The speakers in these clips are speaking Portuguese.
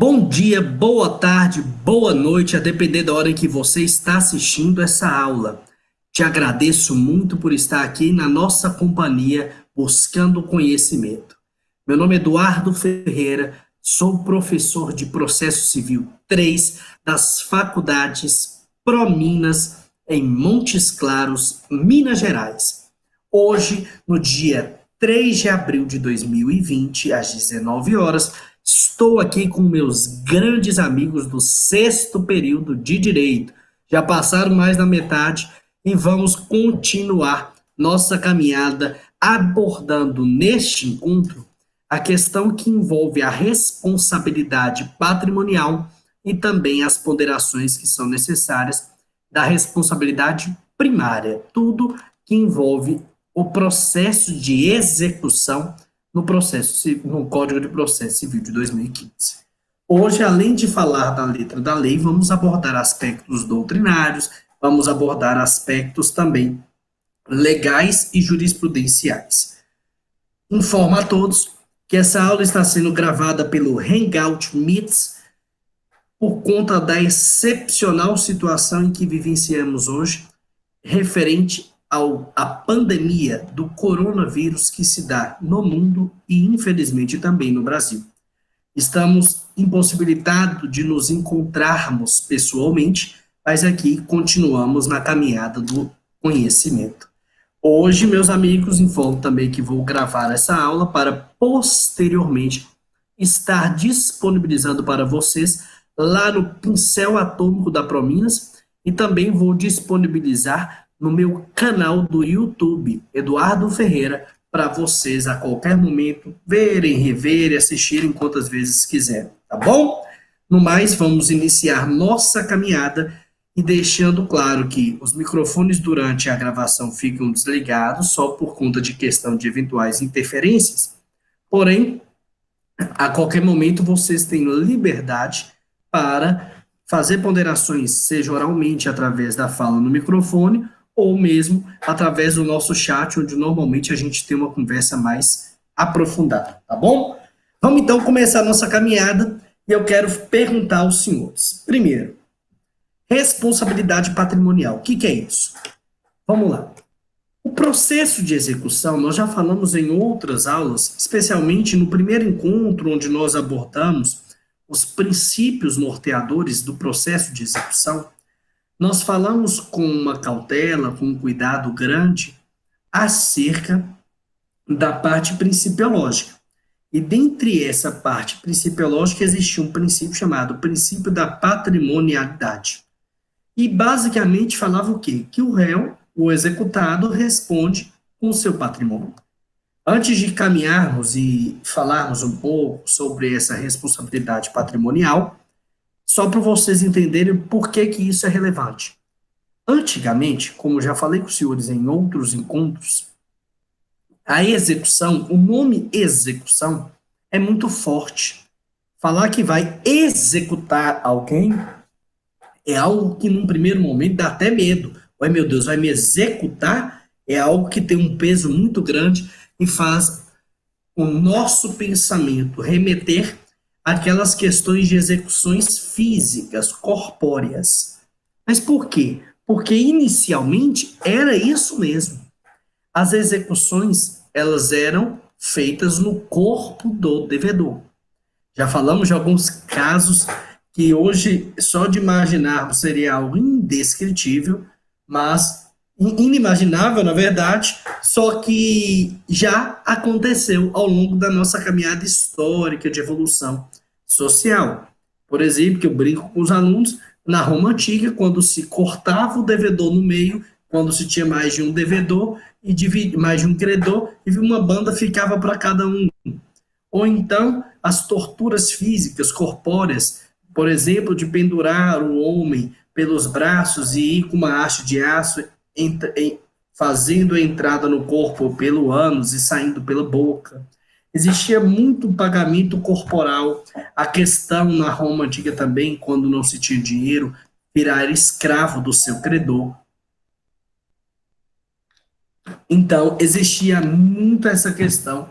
Bom dia, boa tarde, boa noite, a depender da hora em que você está assistindo essa aula. Te agradeço muito por estar aqui na nossa companhia buscando conhecimento. Meu nome é Eduardo Ferreira, sou professor de Processo Civil 3 das faculdades ProMinas em Montes Claros, Minas Gerais. Hoje, no dia 3 de abril de 2020, às 19 horas, estou aqui com meus grandes amigos do sexto período de Direito. Já passaram mais da metade e vamos continuar nossa caminhada abordando neste encontro a questão que envolve a responsabilidade patrimonial e também as ponderações que são necessárias da responsabilidade primária, tudo que envolve o processo de execução no Código de Processo Civil de 2015. Hoje, além de falar da letra da lei, vamos abordar aspectos doutrinários, vamos abordar aspectos também legais e jurisprudenciais. Informo a todos que essa aula está sendo gravada pelo Hangout Meets por conta da excepcional situação em que vivenciamos hoje, referente à pandemia do coronavírus que se dá no mundo e, infelizmente, também no Brasil. Estamos impossibilitados de nos encontrarmos pessoalmente, mas aqui continuamos na caminhada do conhecimento. Hoje, meus amigos, informo também que vou gravar essa aula para posteriormente estar disponibilizando para vocês lá no Pincel Atômico da Prominas e também vou disponibilizar no meu canal do YouTube, Eduardo Ferreira, para vocês a qualquer momento verem, reverem, assistirem quantas vezes quiserem, tá bom? No mais, vamos iniciar nossa caminhada e deixando claro que os microfones durante a gravação ficam desligados só por conta de questão de eventuais interferências, porém, a qualquer momento vocês têm liberdade para fazer ponderações, seja oralmente através da fala no microfone, ou mesmo através do nosso chat, onde normalmente a gente tem uma conversa mais aprofundada, tá bom? Vamos então começar a nossa caminhada e eu quero perguntar aos senhores. Primeiro, responsabilidade patrimonial. O que é isso? Vamos lá. O processo de execução, nós já falamos em outras aulas, especialmente no primeiro encontro, onde nós abordamos os princípios norteadores do processo de execução. Nós falamos com uma cautela, com um cuidado grande, acerca da parte principiológica. E dentre essa parte principiológica existia um princípio chamado princípio da patrimonialidade. E basicamente falava o quê? Que o réu, o executado, responde com o seu patrimônio. Antes de caminharmos e falarmos um pouco sobre essa responsabilidade patrimonial, só para vocês entenderem por que isso é relevante. Antigamente, como já falei com os senhores em outros encontros, a execução, o nome execução, é muito forte. Falar que vai executar alguém é algo que, num primeiro momento, dá até medo. Ai, meu Deus, vai me executar? É algo que tem um peso muito grande e faz o nosso pensamento remeter àquelas questões de execuções físicas, corpóreas. Mas por quê? Porque inicialmente era isso mesmo. As execuções, elas eram feitas no corpo do devedor. Já falamos de alguns casos que hoje, só de imaginarmos, seria algo indescritível, mas inimaginável, na verdade, só que já aconteceu ao longo da nossa caminhada histórica de evolução social. Por exemplo, que eu brinco com os alunos, na Roma Antiga, quando se cortava o devedor no meio, quando se tinha mais de um devedor e mais de um credor, e uma banda ficava para cada um. Ou então, as torturas físicas, corpóreas, por exemplo, de pendurar o homem pelos braços e ir com uma haste de aço fazendo a entrada no corpo pelo ânus e saindo pela boca. Existia muito pagamento corporal. A questão na Roma Antiga também, quando não se tinha dinheiro, virar escravo do seu credor. Então, existia muito essa questão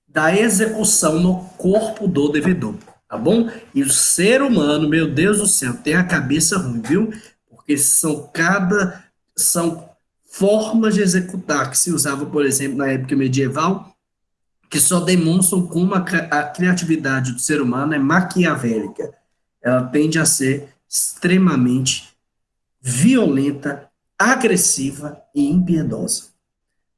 da execução no corpo do devedor. tá bom? E o ser humano, meu Deus do céu, tem a cabeça ruim, viu? Porque são formas de executar que se usava, por exemplo, na época medieval, que só demonstram como a criatividade do ser humano é maquiavélica. Ela tende a ser extremamente violenta, agressiva e impiedosa.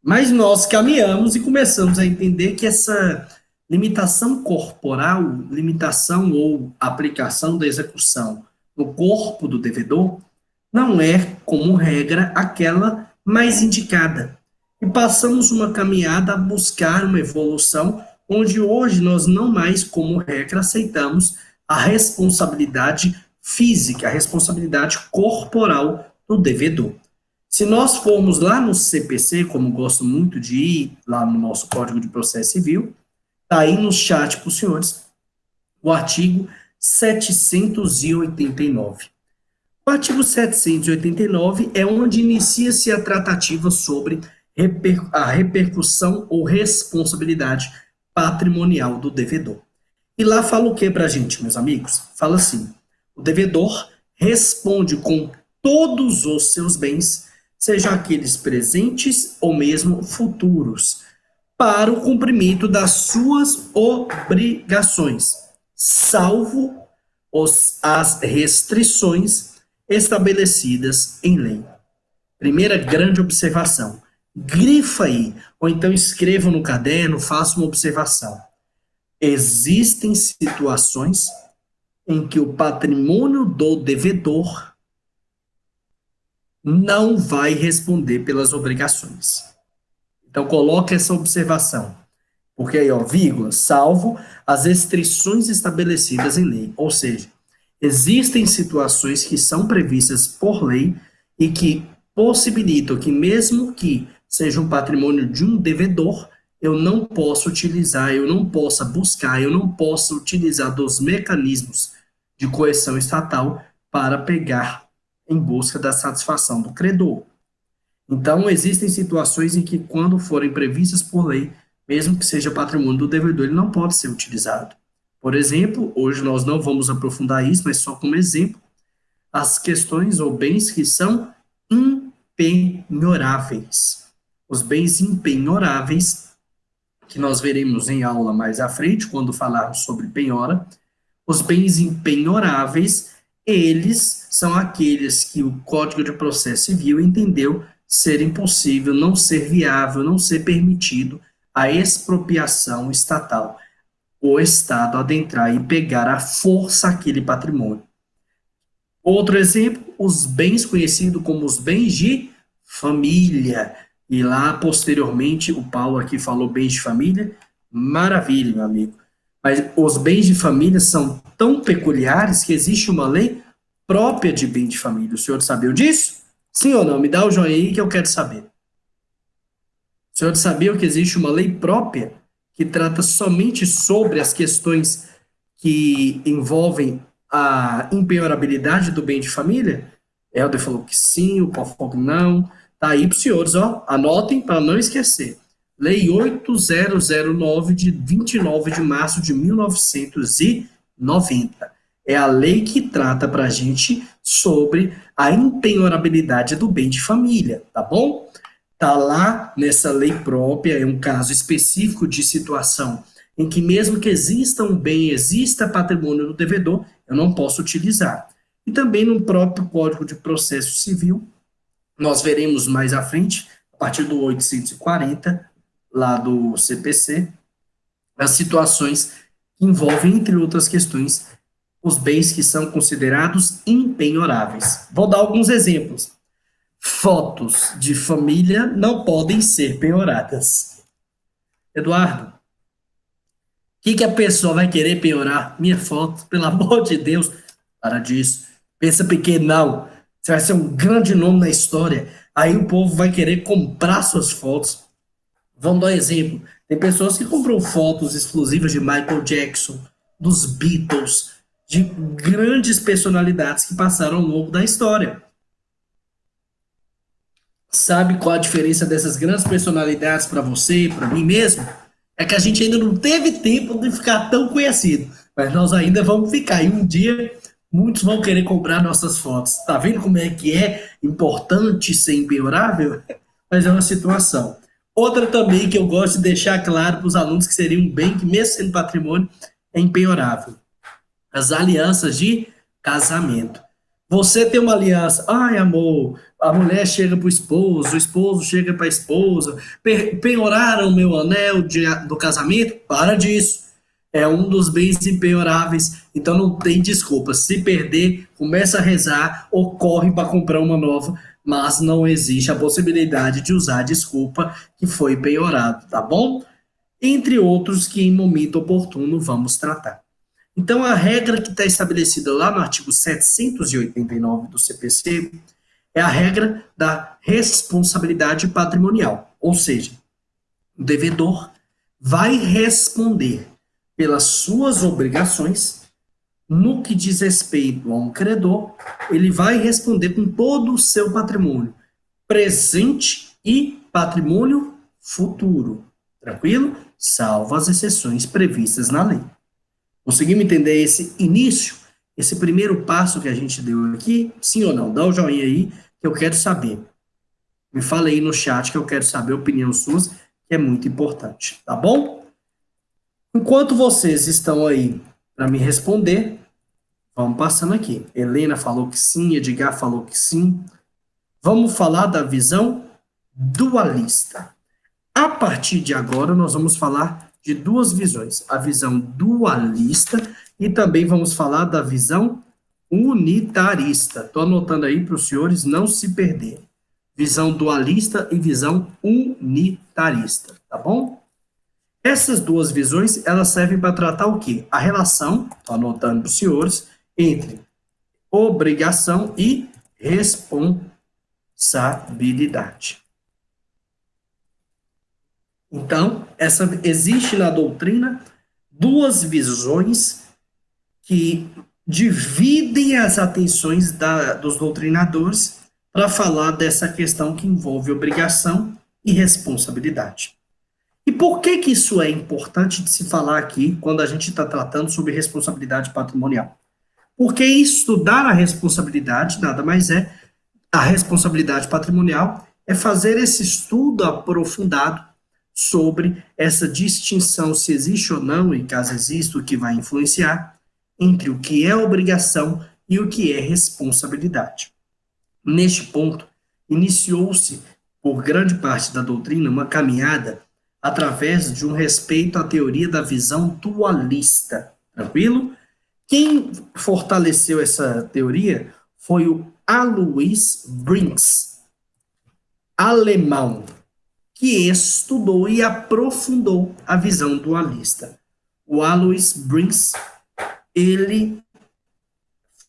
Mas nós caminhamos e começamos a entender que essa limitação corporal, limitação ou aplicação da execução no corpo do devedor, não é, como regra, aquela mais indicada. E passamos uma caminhada a buscar uma evolução, onde hoje nós não mais, como regra, aceitamos a responsabilidade física, a responsabilidade corporal do devedor. Se nós formos lá no CPC, como gosto muito de ir, lá no nosso Código de Processo Civil, está aí no chat para os senhores, o artigo 789. O artigo 789 é onde inicia-se a tratativa sobre a repercussão ou responsabilidade patrimonial do devedor. E lá fala o que para a gente, meus amigos? Fala assim: o devedor responde com todos os seus bens, sejam aqueles presentes ou mesmo futuros, para o cumprimento das suas obrigações, salvo as restrições estabelecidas em lei. Primeira grande observação. Grifa aí, ou então escreva no caderno, faça uma observação. Existem situações em que o patrimônio do devedor não vai responder pelas obrigações. Então, coloque essa observação. Porque aí, ó, vírgula, salvo as restrições estabelecidas em lei. Ou seja, existem situações que são previstas por lei e que possibilitam que, mesmo que seja um patrimônio de um devedor, eu não possa utilizar, eu não possa buscar, eu não possa utilizar dos mecanismos de coerção estatal para pegar em busca da satisfação do credor. Então, existem situações em que, quando forem previstas por lei, mesmo que seja patrimônio do devedor, ele não pode ser utilizado. Por exemplo, hoje nós não vamos aprofundar isso, mas só como exemplo, as questões ou bens que são impenhoráveis. Os bens impenhoráveis, que nós veremos em aula mais à frente, quando falarmos sobre penhora, os bens impenhoráveis, eles são aqueles que o Código de Processo Civil entendeu ser impossível, não ser viável, não ser permitido a expropriação estatal. O Estado adentrar e pegar à força aquele patrimônio. Outro exemplo, os bens conhecidos como os bens de família. E lá, posteriormente, o Paulo aqui falou bens de família. Maravilha, meu amigo. Mas os bens de família são tão peculiares que existe uma lei própria de bem de família. O senhor sabia disso? Sim ou não? Me dá o joinha aí que eu quero saber. O senhor sabia que existe uma lei própria que trata somente sobre as questões que envolvem a impenhorabilidade do bem de família? Helder falou que sim, o Paulo falou que não. Tá aí para os senhores, ó, anotem para não esquecer. Lei 8009 de 29 de março de 1990. É a lei que trata para a gente sobre a impenhorabilidade do bem de família, tá bom? Tá lá nessa lei própria, é um caso específico de situação em que mesmo que exista um bem, exista patrimônio do devedor, eu não posso utilizar. E também no próprio Código de Processo Civil, nós veremos mais à frente, a partir do 840, lá do CPC, as situações que envolvem, entre outras questões, os bens que são considerados impenhoráveis. Vou dar alguns exemplos. Fotos de família não podem ser penhoradas. Eduardo, o que a pessoa vai querer penhorar? Minha foto, pelo amor de Deus. Para disso. Pensa pequeno, não. Você vai ser um grande nome na história. Aí o povo vai querer comprar suas fotos. Vamos dar um exemplo. Tem pessoas que compram fotos exclusivas de Michael Jackson, dos Beatles, de grandes personalidades que passaram ao longo da história. Sabe qual a diferença dessas grandes personalidades para você, para mim mesmo? É que a gente ainda não teve tempo de ficar tão conhecido. Mas nós ainda vamos ficar. E um dia, muitos vão querer comprar nossas fotos. Tá vendo como é importante ser impenhorável? Mas é uma situação. Outra também que eu gosto de deixar claro para os alunos que seria um bem que, mesmo sendo patrimônio, é impenhorável. As alianças de casamento. Você tem uma aliança, ai amor, a mulher chega para o esposo chega para a esposa, penhoraram meu anel do casamento? Para disso. É um dos bens impenhoráveis, então não tem desculpa. Se perder, começa a rezar ou corre para comprar uma nova, mas não existe a possibilidade de usar a desculpa que foi penhorado, tá bom? Entre outros que em momento oportuno vamos tratar. Então, a regra que está estabelecida lá no artigo 789 do CPC é a regra da responsabilidade patrimonial, ou seja, o devedor vai responder pelas suas obrigações no que diz respeito a um credor, ele vai responder com todo o seu patrimônio presente e patrimônio futuro, tranquilo? Salvo as exceções previstas na lei. Conseguimos entender esse início, esse primeiro passo que a gente deu aqui? Sim ou não? Dá o joinha aí que eu quero saber. Me fala aí no chat que eu quero saber a opinião sua, que é muito importante, tá bom? Enquanto vocês estão aí para me responder, vamos passando aqui. Helena falou que sim, Edgar falou que sim. Vamos falar da visão dualista. A partir de agora, nós vamos falar de duas visões, a visão dualista e também vamos falar da visão unitarista. Estou anotando aí para os senhores não se perderem. Visão dualista e visão unitarista, tá bom? Essas duas visões, elas servem para tratar o quê? A relação, estou anotando para os senhores, entre obrigação e responsabilidade. Então, existe na doutrina duas visões que dividem as atenções dos doutrinadores para falar dessa questão que envolve obrigação e responsabilidade. E por que isso é importante de se falar aqui quando a gente está tratando sobre responsabilidade patrimonial? Porque estudar a responsabilidade nada mais é, a responsabilidade patrimonial é fazer esse estudo aprofundado sobre essa distinção, se existe ou não, e caso exista, o que vai influenciar, entre o que é obrigação e o que é responsabilidade. Neste ponto, iniciou-se, por grande parte da doutrina, uma caminhada através de um respeito à teoria da visão dualista. Tranquilo? Quem fortaleceu essa teoria foi o Alois Brinks, alemão, que estudou e aprofundou a visão dualista. O Alois Brinks, ele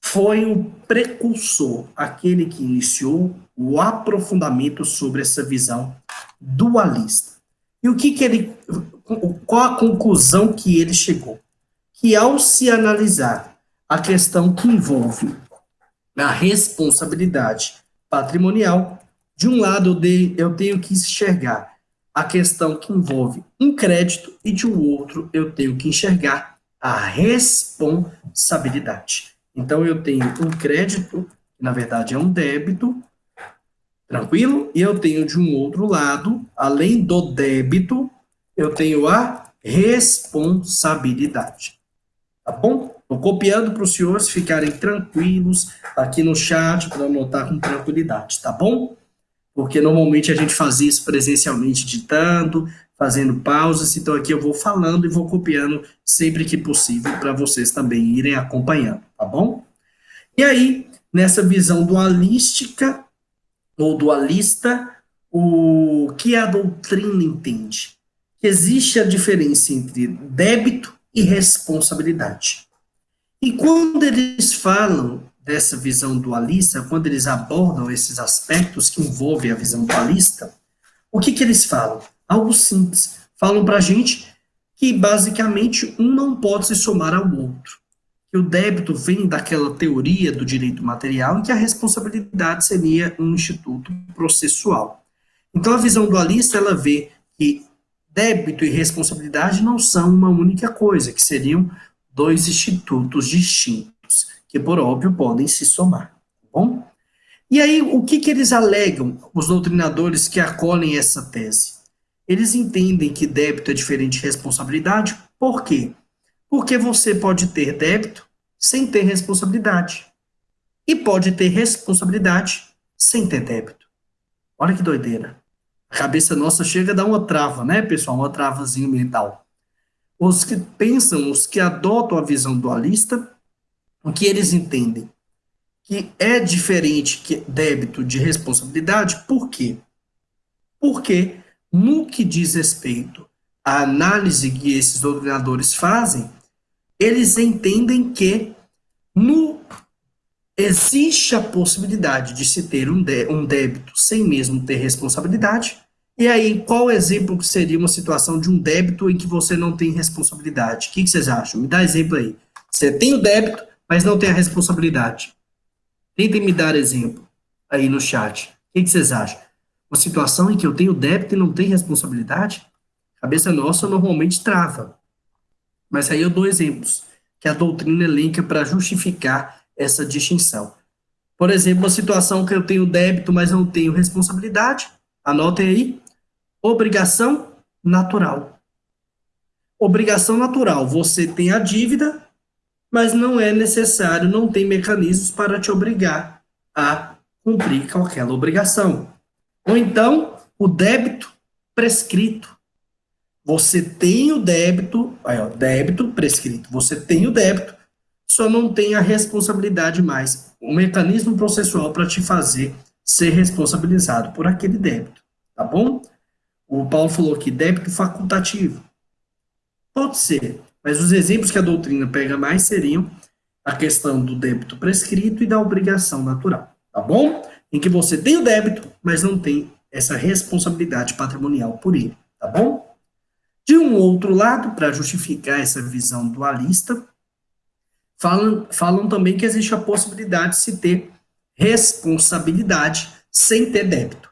foi o precursor, aquele que iniciou o aprofundamento sobre essa visão dualista. E qual a conclusão que ele chegou? Que ao se analisar a questão que envolve a responsabilidade patrimonial, de um lado eu tenho que enxergar a questão que envolve um crédito e de um outro eu tenho que enxergar a responsabilidade. Então eu tenho um crédito, que na verdade é um débito, tranquilo? E eu tenho de um outro lado, além do débito, eu tenho a responsabilidade. Tá bom? Estou copiando para os senhores ficarem tranquilos aqui no chat para anotar com tranquilidade, tá bom? Porque normalmente a gente fazia isso presencialmente, ditando, fazendo pausas, então aqui eu vou falando e vou copiando sempre que possível para vocês também irem acompanhando, tá bom? E aí, nessa visão dualística, ou dualista, o que a doutrina entende? Que existe a diferença entre débito e responsabilidade. E quando eles falam dessa visão dualista, quando eles abordam esses aspectos que envolvem a visão dualista, o que eles falam? Algo simples. Falam para a gente que, basicamente, um não pode se somar ao outro. Que o débito vem daquela teoria do direito material e que a responsabilidade seria um instituto processual. Então, a visão dualista, ela vê que débito e responsabilidade não são uma única coisa, que seriam dois institutos distintos, que por óbvio podem se somar, tá bom? E aí, o que eles alegam, os doutrinadores que acolhem essa tese? Eles entendem que débito é diferente de responsabilidade. Por quê? Porque você pode ter débito sem ter responsabilidade. E pode ter responsabilidade sem ter débito. Olha que doideira. A cabeça nossa chega a dar uma trava, né, pessoal? Uma travazinha mental. Os que pensam, os que adotam a visão dualista, o que eles entendem? Que é diferente que débito de responsabilidade. Por quê? Porque no que diz respeito à análise que esses doutrinadores fazem, eles entendem que existe a possibilidade de se ter um débito sem mesmo ter responsabilidade. E aí, qual exemplo que seria uma situação de um débito em que você não tem responsabilidade? O que vocês acham? Me dá exemplo aí. Você tem o débito, mas não tem a responsabilidade. Tentem me dar exemplo aí no chat. O que vocês acham? Uma situação em que eu tenho débito e não tenho responsabilidade? A cabeça nossa normalmente trava. Mas aí eu dou exemplos que a doutrina elenca para justificar essa distinção. Por exemplo, uma situação que eu tenho débito, mas não tenho responsabilidade. Anotem aí. Obrigação natural. Obrigação natural. Você tem a dívida, mas não é necessário, não tem mecanismos para te obrigar a cumprir com aquela obrigação. Ou então, o débito prescrito. Você tem o débito, aí, ó, débito prescrito. Você tem o débito, só não tem a responsabilidade mais. Um mecanismo processual para te fazer ser responsabilizado por aquele débito. Tá bom? O Paulo falou aqui, débito facultativo. Pode ser, mas os exemplos que a doutrina pega mais seriam a questão do débito prescrito e da obrigação natural, tá bom? Em que você tem o débito, mas não tem essa responsabilidade patrimonial por ele, tá bom? De um outro lado, para justificar essa visão dualista, falam também que existe a possibilidade de se ter responsabilidade sem ter débito.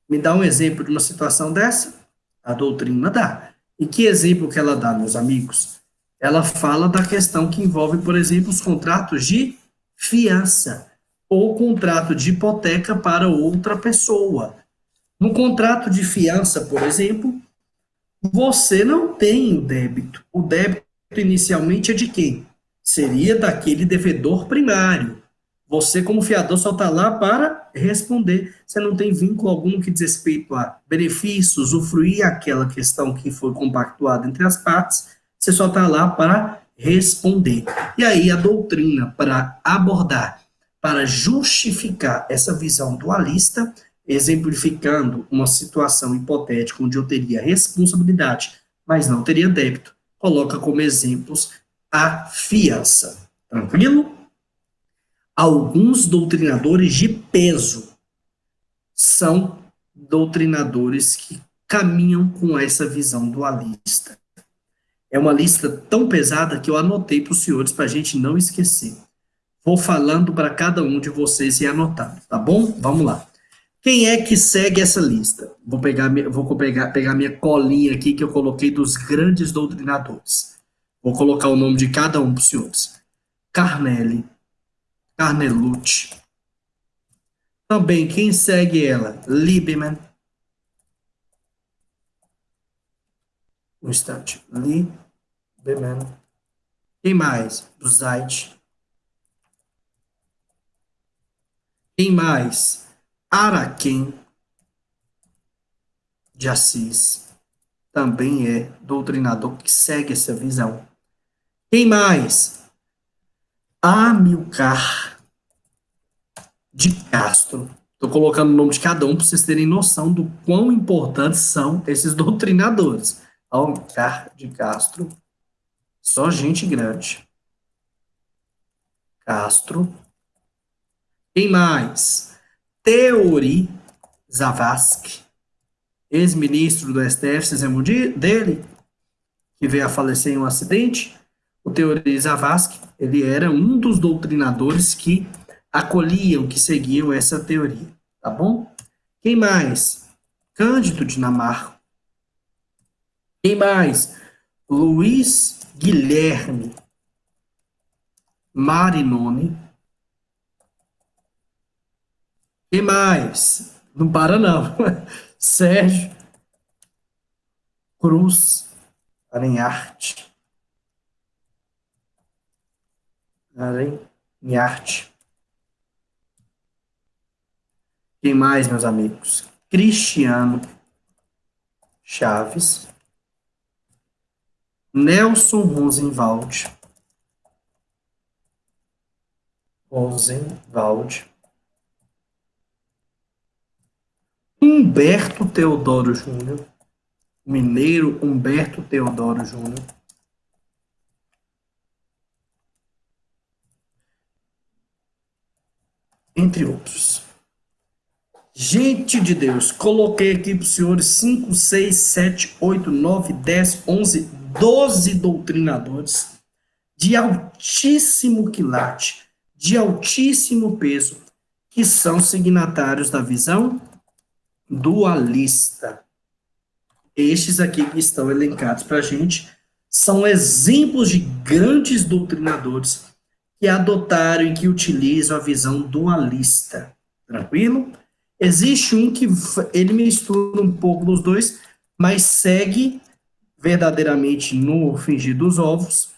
Me dá um exemplo de uma situação dessa? A doutrina dá. E que exemplo que ela dá, meus amigos? Ela fala da questão que envolve, por exemplo, os contratos de fiança ou contrato de hipoteca para outra pessoa. No contrato de fiança, por exemplo, você não tem o débito. O débito inicialmente é de quem? Seria daquele devedor primário. Você, como fiador, só está lá para responder. Você não tem vínculo algum que diz respeito a benefícios, usufruir aquela questão que foi compactuada entre as partes. Você só está lá para responder. E aí a doutrina, para abordar, para justificar essa visão dualista, exemplificando uma situação hipotética onde eu teria responsabilidade, mas não teria débito, coloca como exemplos a fiança. Tranquilo? Alguns doutrinadores de peso são doutrinadores que caminham com essa visão dualista. É uma lista tão pesada que eu anotei para os senhores para a gente não esquecer. Vou falando para cada um de vocês e anotando, tá bom? Vamos lá. Quem é que segue essa lista? Vou pegar minha colinha aqui que eu coloquei dos grandes doutrinadores. Vou colocar o nome de cada um para os senhores. Carnelli, Carnelucci. Também, quem segue ela? Lieberman. Um instante. Lieberman. Quem mais? Buzzait. Quem mais? Araquém de Assis. Também é doutrinador que segue essa visão. Quem mais? Amilcar de Castro. Estou colocando o nome de cada um para vocês terem noção do quão importantes são esses doutrinadores. Amilcar de Castro. Só gente grande. Castro. Quem mais? Teori Zavascki, ex-ministro do STF, vocês lembram dele? Que veio a falecer em um acidente. O Teori Zavascki, ele era um dos doutrinadores que acolhiam, que seguiam essa teoria, tá bom? Quem mais? Cândido Dinamarco. Quem mais? Luiz Guilherme Marinoni. Quem mais? Não para não. Sérgio Cruz Arenharte. Arenharte. Quem mais, meus amigos? Cristiano Chaves. Nelson Rosenwald. Humberto Teodoro Júnior. Mineiro Humberto Teodoro Júnior. Entre outros. Gente de Deus, coloquei aqui para os senhores 5, 6, 7, 8, 9, 10, 11, 12 doutrinadores de altíssimo quilate, de altíssimo peso, que são signatários da visão dualista. Estes aqui que estão elencados para a gente são exemplos de grandes doutrinadores que adotaram e que utilizam a visão dualista. Tranquilo? Existe um que ele mistura um pouco dos dois, mas segue verdadeiramente no fingir dos ovos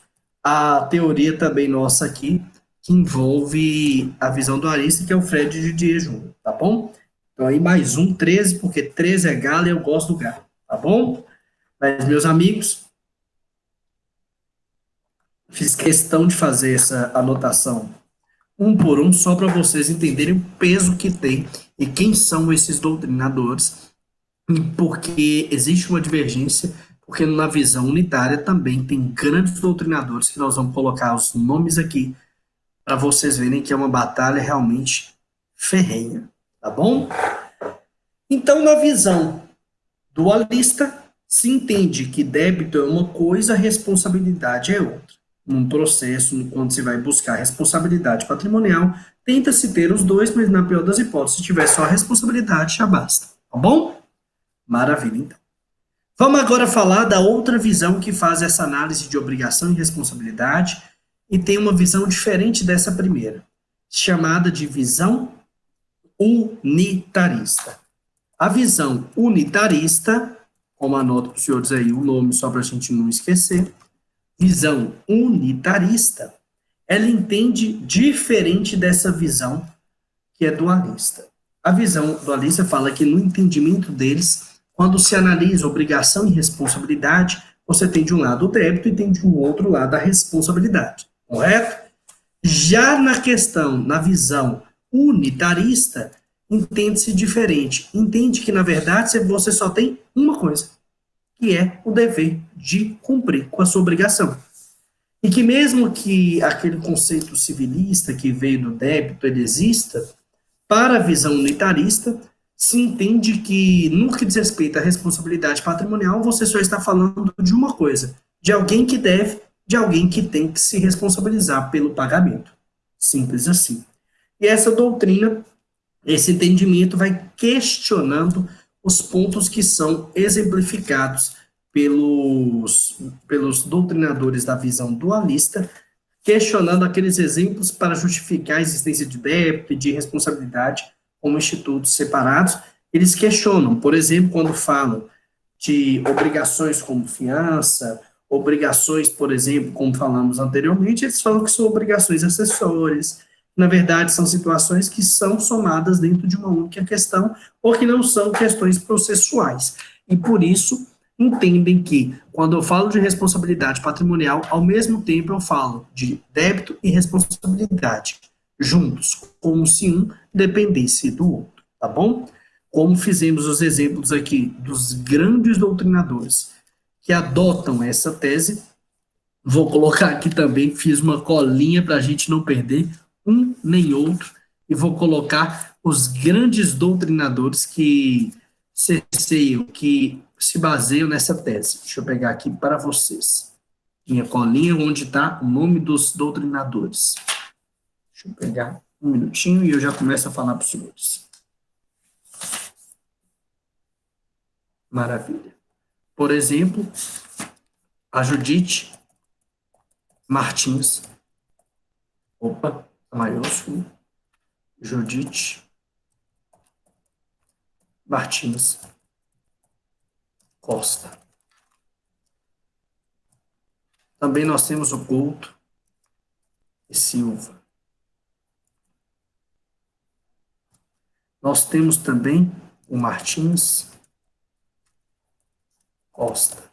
a teoria também nossa aqui, que envolve a visão dualista, que é o Fred Didier Júnior, tá bom? Então aí mais um, 13, porque 13 é galo e eu gosto do galo, tá bom? Mas, meus amigos, fiz questão de fazer essa anotação um por um, só para vocês entenderem o peso que tem e quem são esses doutrinadores, porque existe uma divergência, porque na visão unitária também tem grandes doutrinadores que nós vamos colocar os nomes aqui para vocês verem que é uma batalha realmente ferrenha, tá bom? Então, na visão dualista, se entende que débito é uma coisa, responsabilidade é outra. Num processo, quando se vai buscar responsabilidade patrimonial, tenta-se ter os dois, mas na pior das hipóteses, se tiver só a responsabilidade, já basta. Tá bom? Maravilha, então. Vamos agora falar da outra visão que faz essa análise de obrigação e responsabilidade e tem uma visão diferente dessa primeira, chamada de visão unitarista. A visão unitarista, como anoto para os senhores aí o nome só para a gente não esquecer, visão unitarista, ela entende diferente dessa visão que é dualista. A visão dualista fala que no entendimento deles, quando se analisa obrigação e responsabilidade, você tem de um lado o débito e tem de um outro lado a responsabilidade, correto? Já na questão, na visão unitarista, entende-se diferente. Entende que, na verdade, você só tem uma coisa, que é o dever de cumprir com a sua obrigação. E que mesmo que aquele conceito civilista que veio do débito ele exista, para a visão unitarista, se entende que, no que diz respeito à responsabilidade patrimonial, você só está falando de uma coisa, de alguém que deve, de alguém que tem que se responsabilizar pelo pagamento. Simples assim. E essa doutrina, esse entendimento vai questionando os pontos que são exemplificados pelos doutrinadores da visão dualista, questionando aqueles exemplos para justificar a existência de débito e de responsabilidade como institutos separados. Eles questionam, por exemplo, quando falam de obrigações como fiança, obrigações, por exemplo, como falamos anteriormente, eles falam que são obrigações acessórias. Na verdade, são situações que são somadas dentro de uma única questão ou que não são questões processuais. E por isso, entendem que, quando eu falo de responsabilidade patrimonial, ao mesmo tempo eu falo de débito e responsabilidade, juntos, como se um dependesse do outro, tá bom? Como fizemos os exemplos aqui dos grandes doutrinadores que adotam essa tese, vou colocar aqui também, fiz uma colinha para a gente não perder um nem outro, e vou colocar os grandes doutrinadores que cesseiam, que se baseiam nessa tese. Deixa eu pegar aqui para vocês. Minha colinha onde está o nome dos doutrinadores. Deixa eu pegar um minutinho e eu já começo a falar para os senhores. Maravilha. Por exemplo, a Judite Martins, opa, maiúsculo, Judite Martins Costa. Também nós temos o Couto e Silva. Nós temos também o Martins Costa.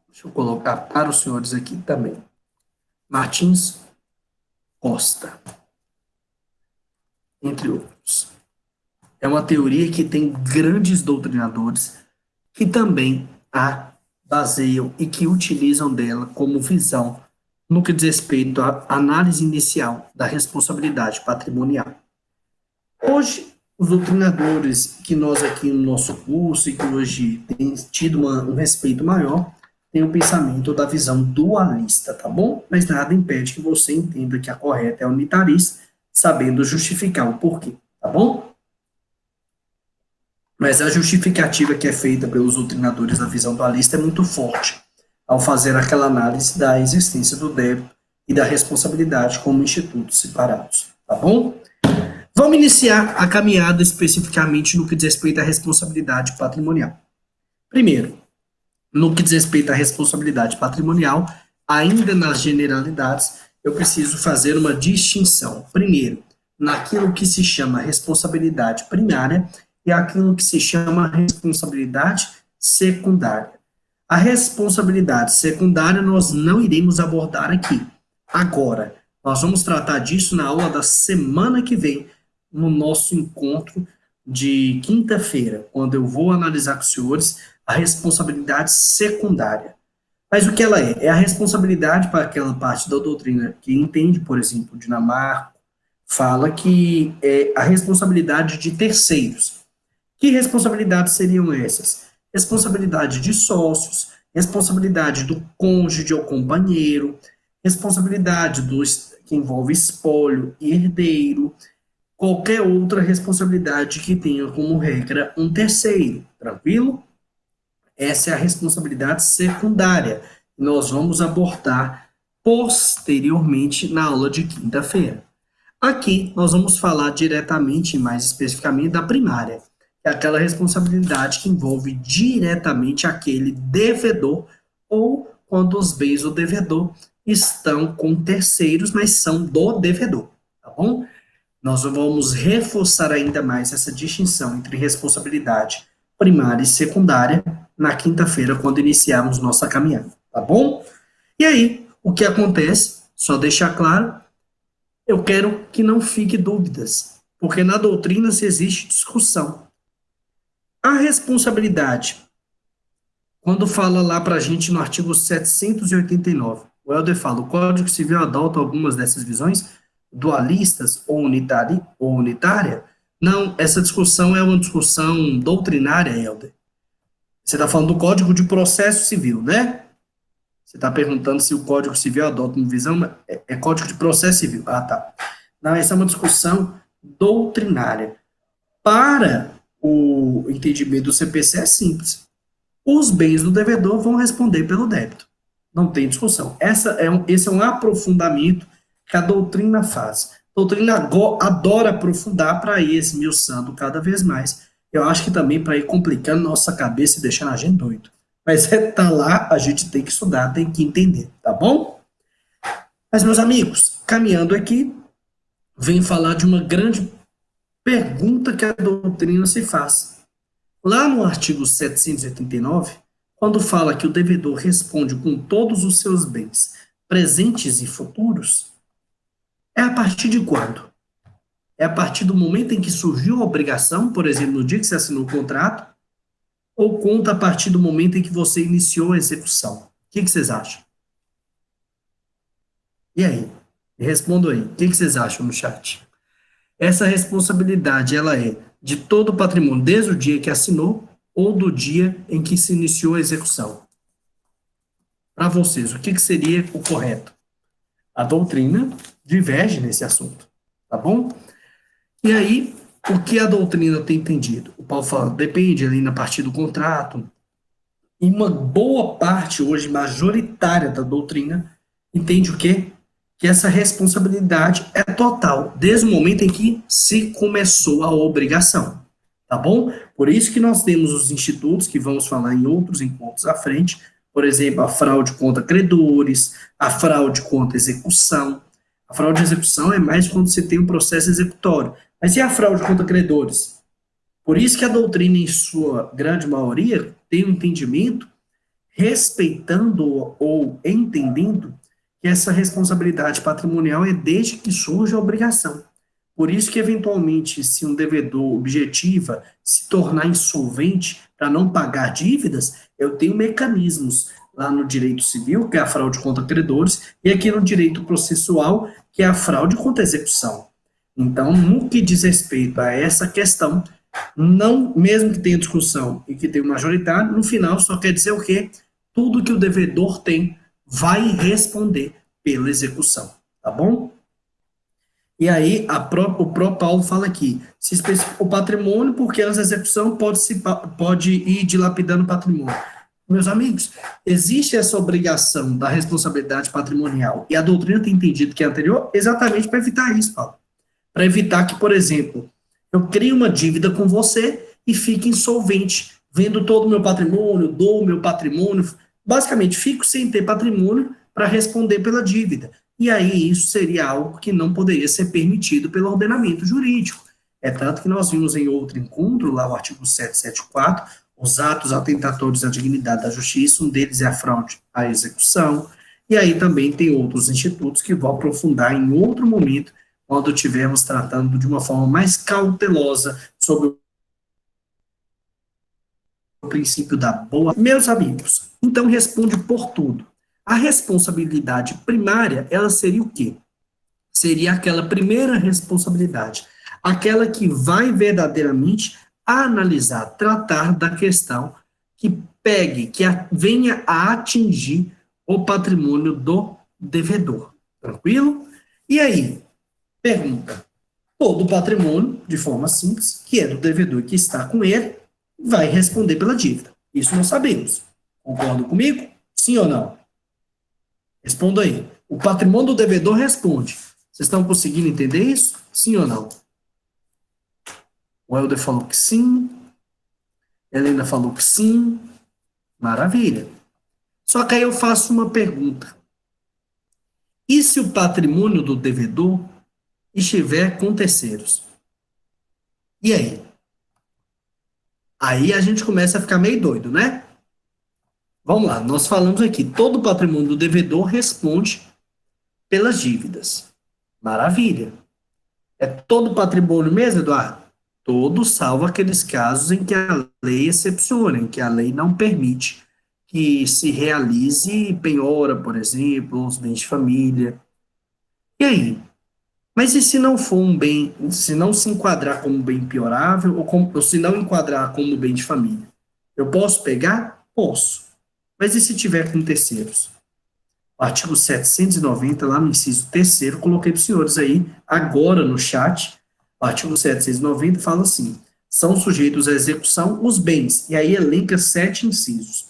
Deixa eu colocar para os senhores aqui também. Martins Costa, entre outros. É uma teoria que tem grandes doutrinadores que também a baseiam e que utilizam dela como visão no que diz respeito à análise inicial da responsabilidade patrimonial. Hoje, os doutrinadores que nós aqui no nosso curso e que hoje têm tido um respeito maior, têm o pensamento da visão dualista, tá bom? Mas nada impede que você entenda que a correta é unitarista, sabendo justificar o porquê, tá bom? Mas a justificativa que é feita pelos doutrinadores da visão dualista é muito forte, ao fazer aquela análise da existência do débito e da responsabilidade como institutos separados, tá bom? Vamos iniciar a caminhada especificamente no que diz respeito à responsabilidade patrimonial. Primeiro, no que diz respeito à responsabilidade patrimonial, ainda nas generalidades, eu preciso fazer uma distinção. Primeiro, naquilo que se chama responsabilidade primária e aquilo que se chama responsabilidade secundária. A responsabilidade secundária nós não iremos abordar aqui. Agora, nós vamos tratar disso na aula da semana que vem, no nosso encontro de quinta-feira, quando eu vou analisar com os senhores a responsabilidade secundária. Mas o que ela é? É a responsabilidade para aquela parte da doutrina que entende, por exemplo, Dinamarca, fala que é a responsabilidade de terceiros. Que responsabilidades seriam essas? Responsabilidade de sócios, responsabilidade do cônjuge ou companheiro, responsabilidade que envolve espólio e herdeiro, qualquer outra responsabilidade que tenha como regra um terceiro, tranquilo? Essa é a responsabilidade secundária. Nós vamos abordar posteriormente na aula de quinta-feira. Aqui nós vamos falar diretamente, mais especificamente, da primária, que é aquela responsabilidade que envolve diretamente aquele devedor ou quando os bens do devedor estão com terceiros, mas são do devedor, tá bom? Nós vamos reforçar ainda mais essa distinção entre responsabilidade primária e secundária na quinta-feira, quando iniciarmos nossa caminhada, tá bom? E aí, o que acontece? Só deixar claro, eu quero que não fique dúvidas, porque na doutrina se existe discussão. A responsabilidade, quando fala lá para a gente no artigo 789, o Helder fala, o Código Civil adota algumas dessas visões, dualistas ou unitária, não, essa discussão é uma discussão doutrinária, Helder. Você está falando do Código de Processo Civil, né? Você está perguntando se o Código Civil adota uma visão, é Código de Processo Civil. Ah, tá. Não, essa é uma discussão doutrinária. Para o entendimento do CPC é simples. Os bens do devedor vão responder pelo débito. Não tem discussão. Esse é um aprofundamento que a doutrina faz. A doutrina adora aprofundar para ir esmiuçando cada vez mais. Eu acho que também para ir complicando nossa cabeça e deixando a gente doido. Mas tá lá, a gente tem que estudar, tem que entender, tá bom? Mas, meus amigos, caminhando aqui, vem falar de uma grande pergunta que a doutrina se faz. Lá no artigo 789, quando fala que o devedor responde com todos os seus bens, presentes e futuros, é a partir de quando? É a partir do momento em que surgiu a obrigação, por exemplo, no dia que você assinou o contrato, ou conta a partir do momento em que você iniciou a execução? O que vocês acham? E aí? Respondam aí. O que vocês acham no chat? Essa responsabilidade, ela é de todo o patrimônio, desde o dia que assinou ou do dia em que se iniciou a execução? Para vocês, o que seria o correto? A doutrina diverge nesse assunto, tá bom? E aí, o que a doutrina tem entendido? O Paulo fala, depende ali na partir do contrato, E uma boa parte hoje, majoritária da doutrina, entende o quê? Que essa responsabilidade é total, desde o momento em que se começou a obrigação, tá bom? Por isso que nós temos os institutos, que vamos falar em outros encontros à frente, por exemplo, a fraude contra credores, a fraude contra execução. A fraude de execução é mais quando você tem um processo executório. Mas e a fraude contra credores? Por isso que a doutrina, em sua grande maioria, tem um entendimento respeitando ou entendendo que essa responsabilidade patrimonial é desde que surge a obrigação. Por isso que, eventualmente, se um devedor objetiva se tornar insolvente para não pagar dívidas, eu tenho mecanismos lá no direito civil, que é a fraude contra credores, e aqui no direito processual, que é a fraude contra execução. Então, no que diz respeito a essa questão, não, mesmo que tenha discussão e que tenha majoritário, no final só quer dizer o quê? Tudo que o devedor tem vai responder pela execução, tá bom? E aí o próprio Paulo fala aqui, se especifica o patrimônio, porque as execução pode ir dilapidando o patrimônio. Meus amigos, existe essa obrigação da responsabilidade patrimonial, e a doutrina tem entendido que é anterior exatamente para evitar isso, Paulo. Para evitar que, por exemplo, eu crie uma dívida com você e fique insolvente, vendo todo o meu patrimônio, dou o meu patrimônio, basicamente fico sem ter patrimônio para responder pela dívida. E aí isso seria algo que não poderia ser permitido pelo ordenamento jurídico. É tanto que nós vimos em outro encontro, lá o artigo 774, os atos atentatórios à dignidade da justiça, um deles é a fraude à execução, e aí também tem outros institutos que vão aprofundar em outro momento quando estivermos tratando de uma forma mais cautelosa sobre o princípio da boa. Meus amigos, então responde por tudo. A responsabilidade primária, ela seria o quê? Seria aquela primeira responsabilidade, aquela que vai verdadeiramente analisar, tratar da questão que pegue, venha a atingir o patrimônio do devedor. Tranquilo? E aí, pergunta: todo o patrimônio, de forma simples, que é do devedor que está com ele, vai responder pela dívida. Isso nós sabemos. Concordam comigo? Sim ou não? Responda aí. O patrimônio do devedor responde. Vocês estão conseguindo entender isso? Sim ou não? O Helder falou que sim. Helena falou que sim. Maravilha. Só que aí eu faço uma pergunta. E se o patrimônio do devedor estiver com terceiros? E aí? Aí a gente começa a ficar meio doido, né? Vamos lá, nós falamos aqui, todo o patrimônio do devedor responde pelas dívidas. Maravilha. É todo o patrimônio mesmo, Eduardo? Todo, salvo aqueles casos em que a lei excepciona, em que a lei não permite que se realize penhora, por exemplo, os bens de família. E aí? Mas e se não for um bem, se não se enquadrar como bem piorável, ou se não enquadrar como bem de família? Eu posso pegar? Posso. Mas e se tiver com terceiros? O artigo 790, lá no inciso terceiro, coloquei para os senhores aí, agora no chat, o artigo 790 fala assim, são sujeitos à execução os bens, e aí elenca 7 incisos.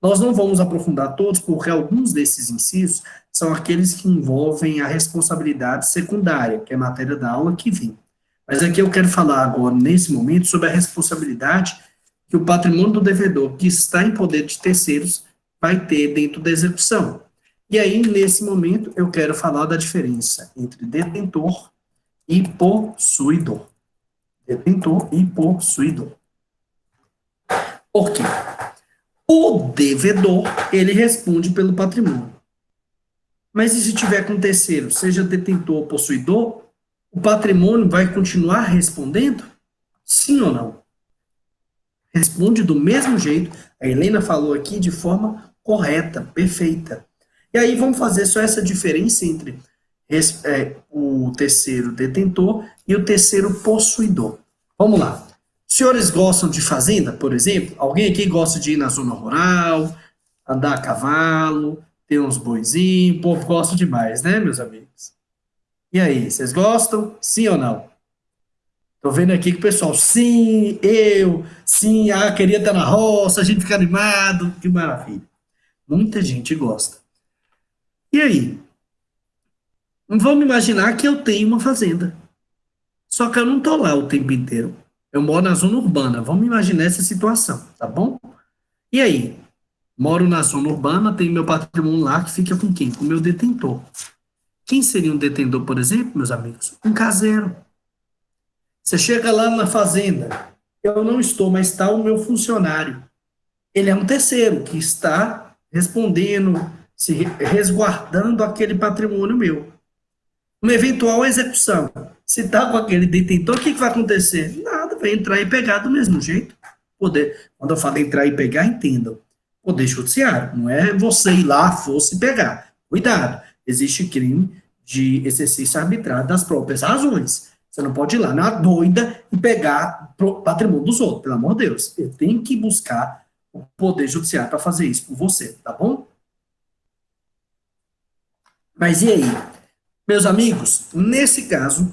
Nós não vamos aprofundar todos, porque alguns desses incisos são aqueles que envolvem a responsabilidade secundária, que é a matéria da aula que vem. Mas aqui eu quero falar agora, nesse momento, sobre a responsabilidade que o patrimônio do devedor, que está em poder de terceiros, vai ter dentro da execução. E aí, nesse momento, eu quero falar da diferença entre detentor e possuidor. Detentor e possuidor. Por quê? O devedor, ele responde pelo patrimônio. Mas e se tiver com terceiro, seja detentor ou possuidor, o patrimônio vai continuar respondendo? Sim ou não? Responde do mesmo jeito. A Helena falou aqui de forma correta, perfeita. E aí vamos fazer só essa diferença entre o terceiro detentor e o terceiro possuidor. Vamos lá. Senhores gostam de fazenda, por exemplo? Alguém aqui gosta de ir na zona rural, andar a cavalo, ter uns boizinhos? O povo gosta demais, né, meus amigos? E aí, vocês gostam? Sim ou não? Tô vendo aqui que o pessoal, sim, eu, sim, queria estar na roça, a gente fica animado, que maravilha. Muita gente gosta. E aí? Vamos imaginar que eu tenho uma fazenda. Só que eu não tô lá o tempo inteiro. Eu moro na zona urbana. Vamos imaginar essa situação, tá bom? E aí? Moro na zona urbana, tenho meu patrimônio lá que fica com quem? Com o meu detentor. Quem seria um detentor, por exemplo, meus amigos? Um caseiro. Você chega lá na fazenda, eu não estou, mas está o meu funcionário. Ele é um terceiro que está respondendo, se resguardando aquele patrimônio meu. Uma eventual execução. Se está com aquele detentor, o que vai acontecer? Nada, vai entrar e pegar do mesmo jeito. Poder, quando eu falo entrar e pegar, entendam. Poder judiciário, não é você ir lá, fosse pegar. Cuidado, existe crime de exercício arbitrário das próprias razões. Você não pode ir lá na doida e pegar patrimônio dos outros, pelo amor de Deus. Eu tenho que buscar o poder judiciário para fazer isso por você, tá bom? Mas e aí? Meus amigos, nesse caso,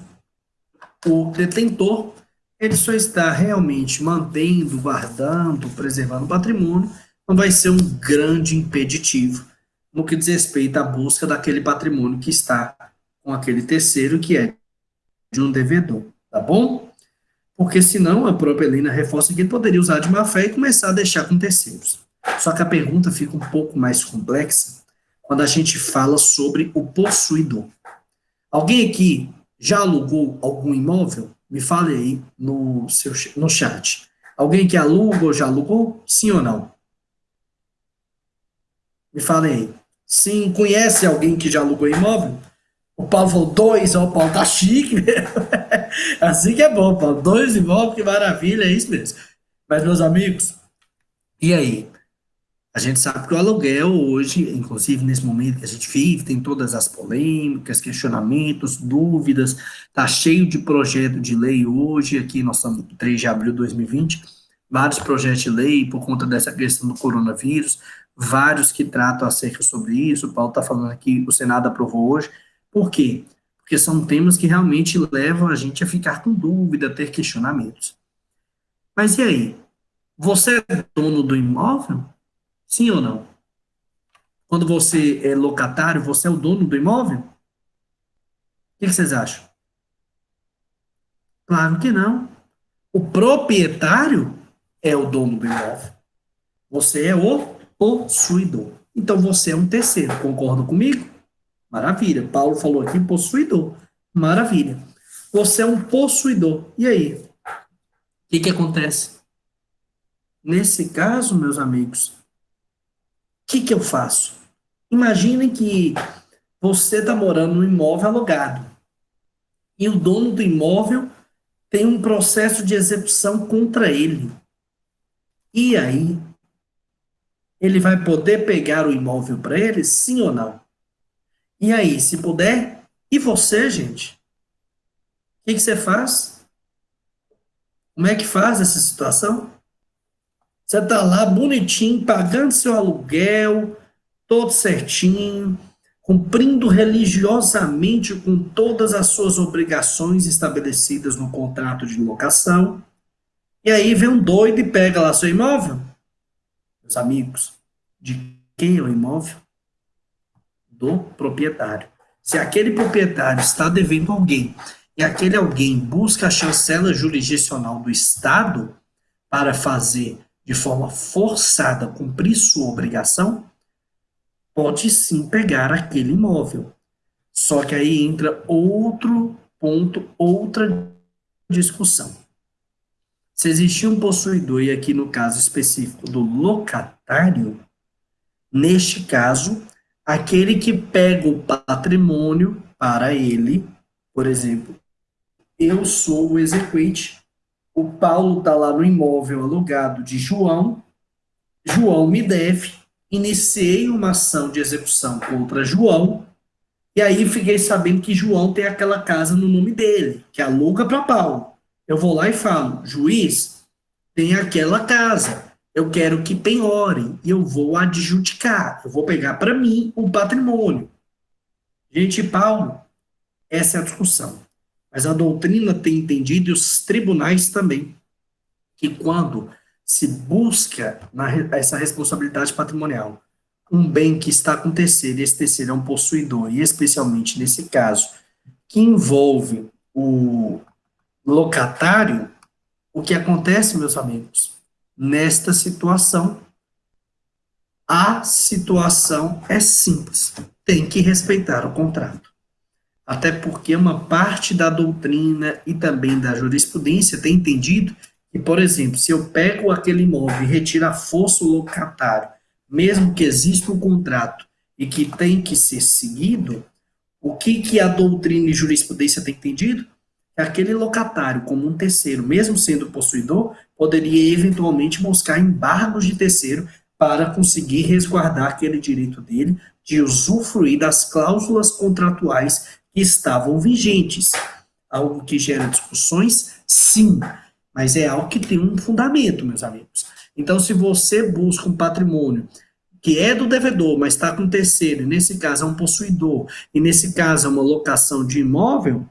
o detentor ele só está realmente mantendo, guardando, preservando o patrimônio, não vai ser um grande impeditivo no que diz respeito à busca daquele patrimônio que está com aquele terceiro que é de um devedor, tá bom? Porque senão a própria Helena reforça que ele poderia usar de má fé e começar a deixar com terceiros. Só que a pergunta fica um pouco mais complexa quando a gente fala sobre o possuidor. Alguém aqui já alugou algum imóvel? Me fale aí no chat. Alguém que aluga ou já alugou? Sim ou não? Me fale aí. Sim, conhece alguém que já alugou imóvel? O Paulo falou dois, ó, o Paulo tá chique. Assim que é bom, Paulo. Dois imóveis, que maravilha, é isso mesmo. Mas, meus amigos, e aí? A gente sabe que o aluguel hoje, inclusive nesse momento que a gente vive, tem todas as polêmicas, questionamentos, dúvidas, tá cheio de projeto de lei hoje, aqui nós estamos em 3 de abril de 2020, vários projetos de lei por conta dessa questão do coronavírus, vários que tratam acerca sobre isso, o Paulo está falando aqui, o Senado aprovou hoje. Por quê? Porque são temas que realmente levam a gente a ficar com dúvida, a ter questionamentos. Mas e aí? Você é dono do imóvel? Sim ou não? Quando você é locatário, você é o dono do imóvel? O que vocês acham? Claro que não. O proprietário é o dono do imóvel. Você é o possuidor. Então você é um terceiro. Concorda comigo? Maravilha. Paulo falou aqui possuidor. Maravilha. Você é um possuidor. E aí? O que acontece? Nesse caso, meus amigos, o que eu faço? Imaginem que você está morando num imóvel alugado e o dono do imóvel tem um processo de execução contra ele. E aí, ele vai poder pegar o imóvel para ele, sim ou não? E aí, se puder, e você, gente? O que você faz? Como é que faz essa situação? Você está lá bonitinho, pagando seu aluguel, todo certinho, cumprindo religiosamente com todas as suas obrigações estabelecidas no contrato de locação. E aí vem um doido e pega lá seu imóvel. Meus amigos, de quem é o imóvel? Do proprietário. Se aquele proprietário está devendo alguém e aquele alguém busca a chancela jurisdicional do Estado para fazer de forma forçada cumprir sua obrigação, pode sim pegar aquele imóvel. Só que aí entra outro ponto, outra discussão. Se existir um possuidor, e aqui no caso específico do locatário, neste caso, aquele que pega o patrimônio para ele, por exemplo, eu sou o exequente, o Paulo está lá no imóvel alugado de João, João me deve, iniciei uma ação de execução contra João, e aí fiquei sabendo que João tem aquela casa no nome dele, que aluga para Paulo. Eu vou lá e falo, juiz, tem aquela casa, eu quero que penhore, e eu vou adjudicar, eu vou pegar para mim o patrimônio. Gente, Paulo, essa é a discussão. Mas a doutrina tem entendido, e os tribunais também, que quando se busca essa responsabilidade patrimonial, um bem que está com terceiro, e esse terceiro é um possuidor, e especialmente nesse caso, que envolve o locatário, o que acontece, meus amigos? Nesta situação, a situação é simples. Tem que respeitar o contrato. Até porque uma parte da doutrina e também da jurisprudência tem entendido que, por exemplo, se eu pego aquele imóvel e retiro a força do locatário, mesmo que exista um contrato e que tem que ser seguido, o que a doutrina e jurisprudência tem entendido? Que aquele locatário, como um terceiro, mesmo sendo possuidor, poderia eventualmente buscar embargos de terceiro para conseguir resguardar aquele direito dele de usufruir das cláusulas contratuais que estavam vigentes. Algo que gera discussões? Sim, mas é algo que tem um fundamento, meus amigos. Então, se você busca um patrimônio que é do devedor, mas está com terceiro, e nesse caso é um possuidor, e nesse caso é uma locação de imóvel,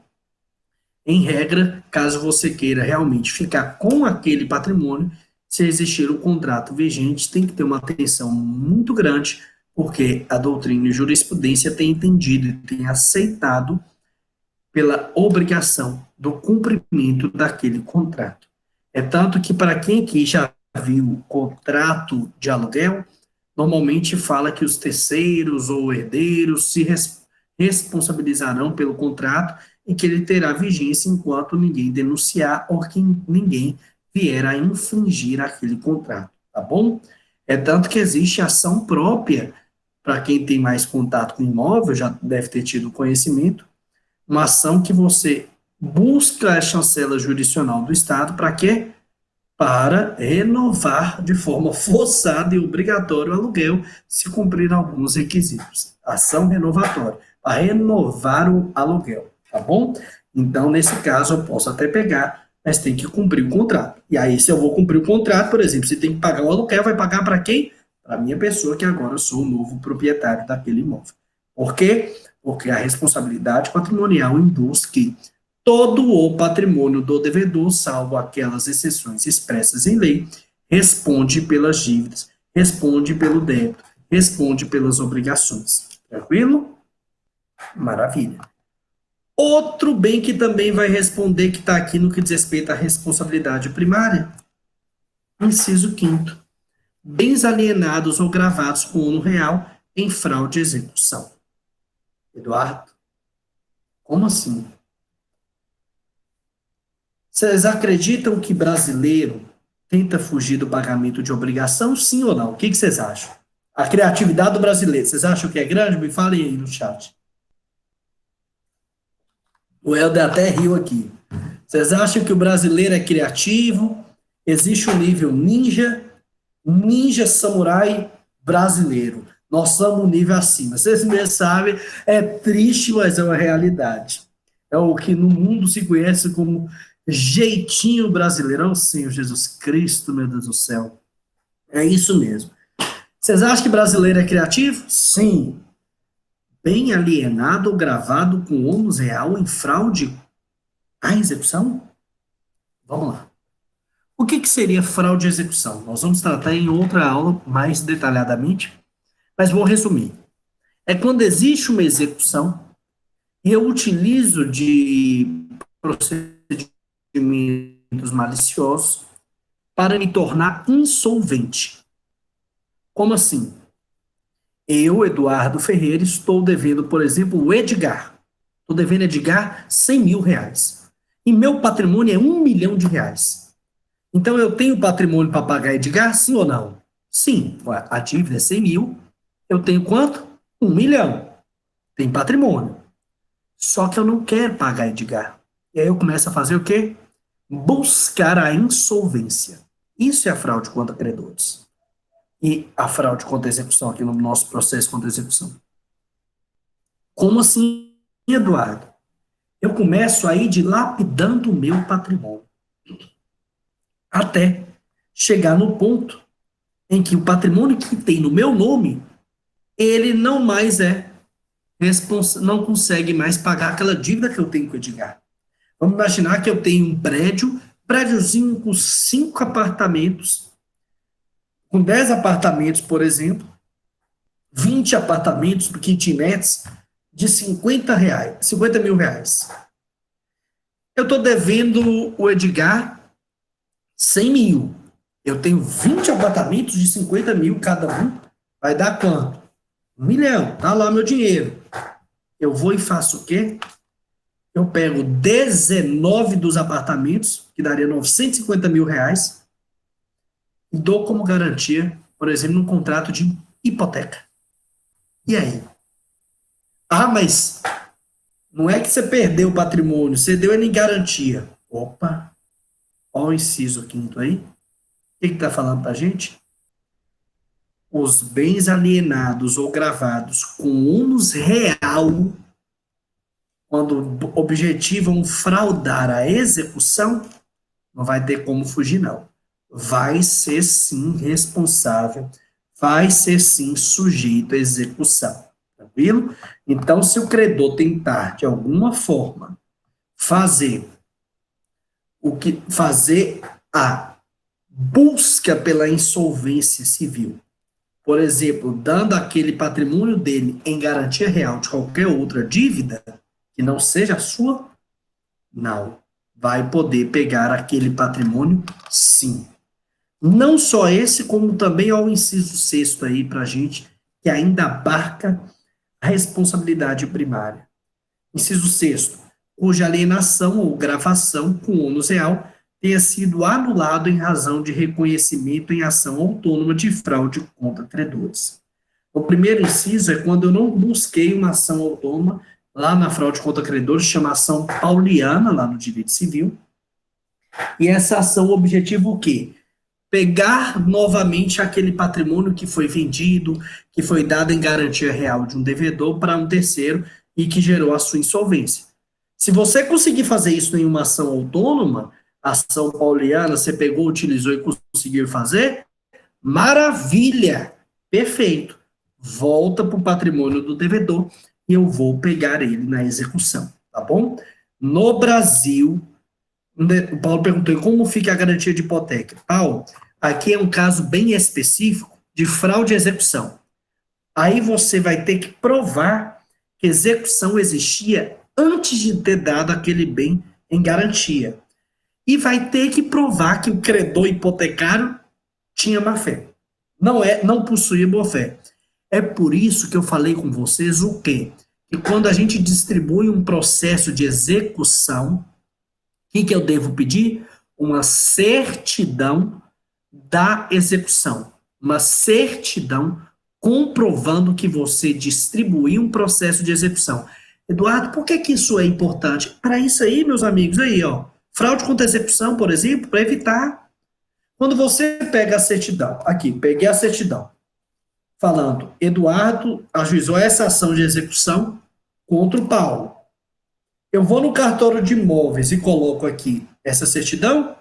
em regra, caso você queira realmente ficar com aquele patrimônio, se existir um contrato vigente, tem que ter uma atenção muito grande, porque a doutrina e jurisprudência têm entendido e têm aceitado pela obrigação do cumprimento daquele contrato. É tanto que, para quem aqui já viu contrato de aluguel, normalmente fala que os terceiros ou herdeiros se responsabilizarão pelo contrato e que ele terá vigência enquanto ninguém denunciar ou que ninguém vier a infringir aquele contrato, tá bom? É tanto que existe ação própria, para quem tem mais contato com imóvel, já deve ter tido conhecimento, uma ação que você busca a chancela jurisdicional do Estado, para quê? Para renovar de forma forçada e obrigatória o aluguel, se cumprir alguns requisitos. Ação renovatória, para renovar o aluguel, tá bom? Então, nesse caso, eu posso até pegar, mas tem que cumprir o contrato. E aí, se eu vou cumprir o contrato, por exemplo, se tem que pagar o aluguel, vai pagar para quem? Para a minha pessoa, que agora eu sou o novo proprietário daquele imóvel. Por quê? Porque a responsabilidade patrimonial induz que todo o patrimônio do devedor, salvo aquelas exceções expressas em lei, responde pelas dívidas, responde pelo débito, responde pelas obrigações. Tranquilo? Maravilha. Outro bem que também vai responder, que está aqui no que diz respeito à responsabilidade primária, inciso 5º. Bens alienados ou gravados com ônus real em fraude e execução. Eduardo, como assim? Vocês acreditam que brasileiro tenta fugir do pagamento de obrigação, sim ou não? O que vocês acham? A criatividade do brasileiro, vocês acham que é grande? Me falem aí no chat. O Helder até riu aqui. Vocês acham que o brasileiro é criativo? Existe um nível ninja, ninja samurai brasileiro. Nós somos um nível acima. Vocês mesmos sabem, é triste, mas é uma realidade. É o que no mundo se conhece como jeitinho brasileiro. Oh, Senhor Jesus Cristo, meu Deus do céu. É isso mesmo. Vocês acham que brasileiro é criativo? Sim. Bem alienado ou gravado com ônus real em fraude à execução? Vamos lá. O que seria fraude à execução? Nós vamos tratar em outra aula mais detalhadamente, mas vou resumir. É quando existe uma execução e eu utilizo de procedimentos maliciosos para me tornar insolvente. Como assim? Eu, Eduardo Ferreira, estou devendo, por exemplo, o Edgar. Estou devendo Edgar 100 mil reais. E meu patrimônio é 1 milhão de reais. Então, eu tenho patrimônio para pagar Edgar, sim ou não? Sim, a dívida é 100 mil. Eu tenho quanto? 1 milhão. Tem patrimônio. Só que eu não quero pagar Edgar. E aí eu começo a fazer o quê? Buscar a insolvência. Isso é a fraude contra credores. E a fraude contra a execução, aqui no nosso processo contra a execução. Como assim, Eduardo? Eu começo a ir dilapidando o meu patrimônio. Até chegar no ponto em que o patrimônio que tem no meu nome, ele não mais não consegue mais pagar aquela dívida que eu tenho com o Edgar. Vamos imaginar que eu tenho um prédiozinho com 5 apartamentos, com 10 apartamentos, por exemplo, 20 apartamentos, kitnets, de R$ 50 mil reais. Eu estou devendo o Edgar 100 mil. Eu tenho 20 apartamentos de 50 mil cada um. Vai dar quanto? 1 milhão. Tá lá meu dinheiro. Eu vou e faço o quê? Eu pego 19 dos apartamentos, que daria 950 mil reais, e dou como garantia, por exemplo, num contrato de hipoteca. E aí? Ah, mas não é que você perdeu o patrimônio, você deu ele em garantia. Opa, olha o inciso quinto aí. O que está falando para a gente? Os bens alienados ou gravados com ônus real, quando objetivam fraudar a execução, não vai ter como fugir, não. Vai ser, sim, responsável, vai ser, sim, sujeito à execução. Tranquilo? Então, se o credor tentar, de alguma forma, fazer a busca pela insolvência civil, por exemplo, dando aquele patrimônio dele em garantia real de qualquer outra dívida, que não seja a sua, não. Vai poder pegar aquele patrimônio, sim. Não só esse, como também ao inciso sexto aí para a gente, que ainda abarca a responsabilidade primária. Inciso sexto, cuja alienação ou gravação com ônus real tenha sido anulado em razão de reconhecimento em ação autônoma de fraude contra credores. O primeiro inciso é quando eu não busquei uma ação autônoma lá na fraude contra credores, chama ação pauliana, lá no direito civil, e essa ação, o objetivo o quê? Pegar novamente aquele patrimônio que foi vendido, que foi dado em garantia real de um devedor para um terceiro e que gerou a sua insolvência. Se você conseguir fazer isso em uma ação autônoma, ação pauliana, você pegou, utilizou e conseguiu fazer, maravilha, perfeito. Volta para o patrimônio do devedor e eu vou pegar ele na execução, tá bom? No Brasil, o Paulo perguntou, como fica a garantia de hipoteca? Paulo, aqui é um caso bem específico de fraude à execução. Aí você vai ter que provar que execução existia antes de ter dado aquele bem em garantia. E vai ter que provar que o credor hipotecário tinha má-fé. Não possuía boa-fé. É por isso que eu falei com vocês o quê? Que quando a gente distribui um processo de execução, o que eu devo pedir? Uma certidão da execução. Uma certidão comprovando que você distribuiu um processo de execução. Eduardo, por que isso é importante? Para isso aí, meus amigos, aí, ó. Fraude contra execução, por exemplo, para evitar. Quando você pega a certidão, aqui, peguei a certidão, falando, Eduardo ajuizou essa ação de execução contra o Paulo. Eu vou no cartório de imóveis e coloco aqui essa certidão.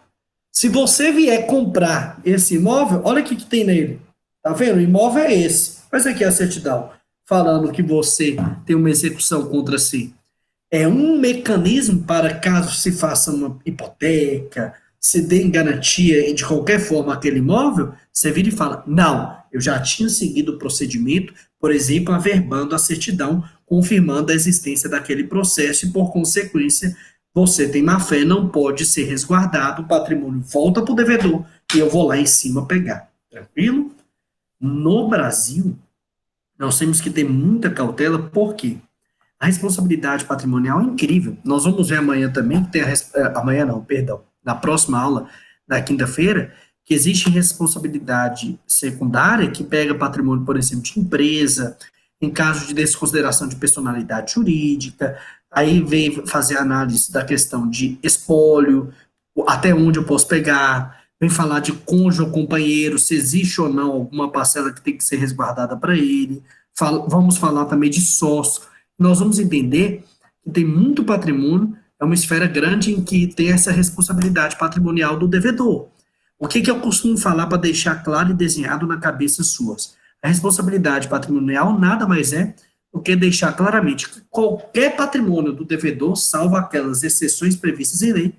Se você vier comprar esse imóvel, olha o que tem nele. Tá vendo? O imóvel é esse. Mas aqui é a certidão, falando que você tem uma execução contra si. É um mecanismo para caso se faça uma hipoteca, se dê em garantia de qualquer forma aquele imóvel, você vira e fala, não, eu já tinha seguido o procedimento, por exemplo, averbando a certidão, confirmando a existência daquele processo e, por consequência, você tem má-fé, não pode ser resguardado, o patrimônio volta para o devedor e eu vou lá em cima pegar. Tranquilo? No Brasil, nós temos que ter muita cautela, por quê? A responsabilidade patrimonial é incrível. Nós vamos ver amanhã também, que tem amanhã não, perdão, na próxima aula, na quinta-feira, que existe responsabilidade secundária que pega patrimônio, por exemplo, de empresa, em caso de desconsideração de personalidade jurídica, aí vem fazer análise da questão de espólio, até onde eu posso pegar, vem falar de cônjuge ou companheiro, se existe ou não alguma parcela que tem que ser resguardada para ele, vamos falar também de sócio. Nós vamos entender que tem muito patrimônio, é uma esfera grande em que tem essa responsabilidade patrimonial do devedor. O que eu costumo falar para deixar claro e desenhado na cabeça suas? A responsabilidade patrimonial nada mais é eu quero deixar claramente que qualquer patrimônio do devedor, salvo aquelas exceções previstas em lei,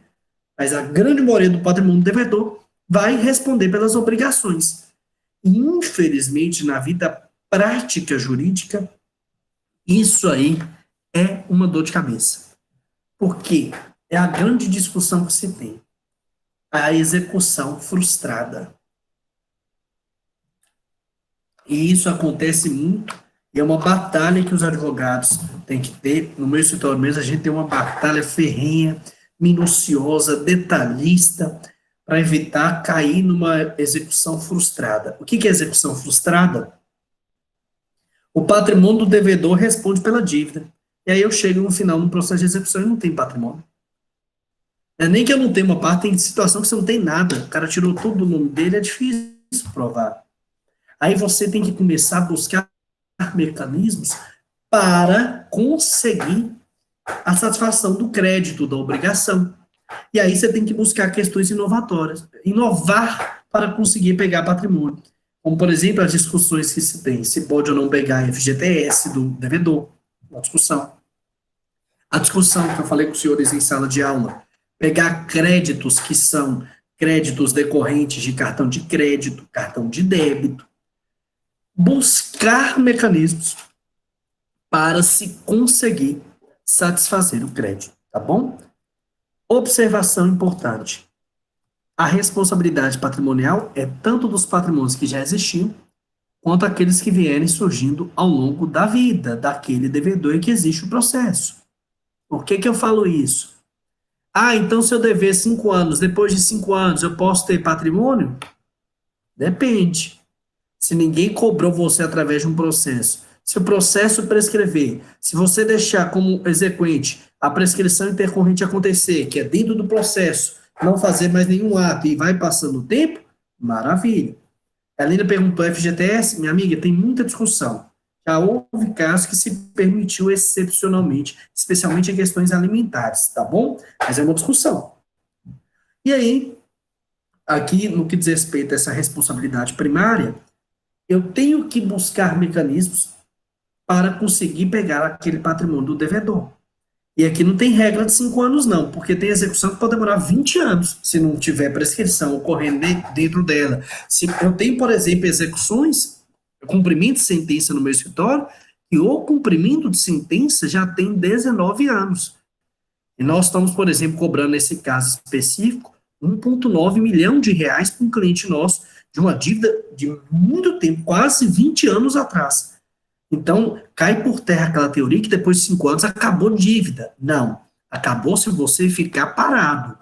mas a grande maioria do patrimônio do devedor vai responder pelas obrigações. E, infelizmente, na vida prática jurídica, isso aí é uma dor de cabeça. Porque é a grande discussão que se tem. A execução frustrada. E isso acontece muito, e é uma batalha que os advogados têm que ter. No meu escritório mesmo, a gente tem uma batalha ferrenha, minuciosa, detalhista, para evitar cair numa execução frustrada. O que é execução frustrada? O patrimônio do devedor responde pela dívida. E aí eu chego no final do processo de execução e não tem patrimônio. Não é nem que eu não tenho uma parte, tem situação que você não tem nada. O cara tirou tudo do nome dele, é difícil provar. Aí você tem que começar a buscar mecanismos para conseguir a satisfação do crédito, da obrigação. E aí você tem que buscar questões inovadoras, inovar para conseguir pegar patrimônio. Como, por exemplo, as discussões que se tem, se pode ou não pegar FGTS do devedor, uma discussão. A discussão que eu falei com os senhores em sala de aula, pegar créditos que são créditos decorrentes de cartão de crédito, cartão de débito, buscar mecanismos para se conseguir satisfazer o crédito, tá bom? Observação importante. A responsabilidade patrimonial é tanto dos patrimônios que já existiam, quanto aqueles que vierem surgindo ao longo da vida daquele devedor em que existe o processo. Por que eu falo isso? Ah, então se eu dever 5 anos, depois de 5 anos eu posso ter patrimônio? Depende. Se ninguém cobrou você através de um processo, se o processo prescrever, se você deixar como exequente a prescrição intercorrente acontecer, que é dentro do processo, não fazer mais nenhum ato e vai passando o tempo, maravilha. A Helena perguntou FGTS, minha amiga, tem muita discussão. Já houve casos que se permitiu excepcionalmente, especialmente em questões alimentares, tá bom? Mas é uma discussão. E aí, aqui no que diz respeito a essa responsabilidade primária, eu tenho que buscar mecanismos para conseguir pegar aquele patrimônio do devedor. E aqui não tem regra de 5 anos, não, porque tem execução que pode demorar 20 anos, se não tiver prescrição ocorrendo dentro dela. Se eu tenho, por exemplo, execuções, cumprimento de sentença no meu escritório, e o cumprimento de sentença já tem 19 anos. E nós estamos, por exemplo, cobrando nesse caso específico 1,9 milhão de reais para um cliente nosso, de uma dívida de muito tempo, quase 20 anos atrás. Então, cai por terra aquela teoria que depois de 5 anos acabou dívida. Não. Acabou se você ficar parado.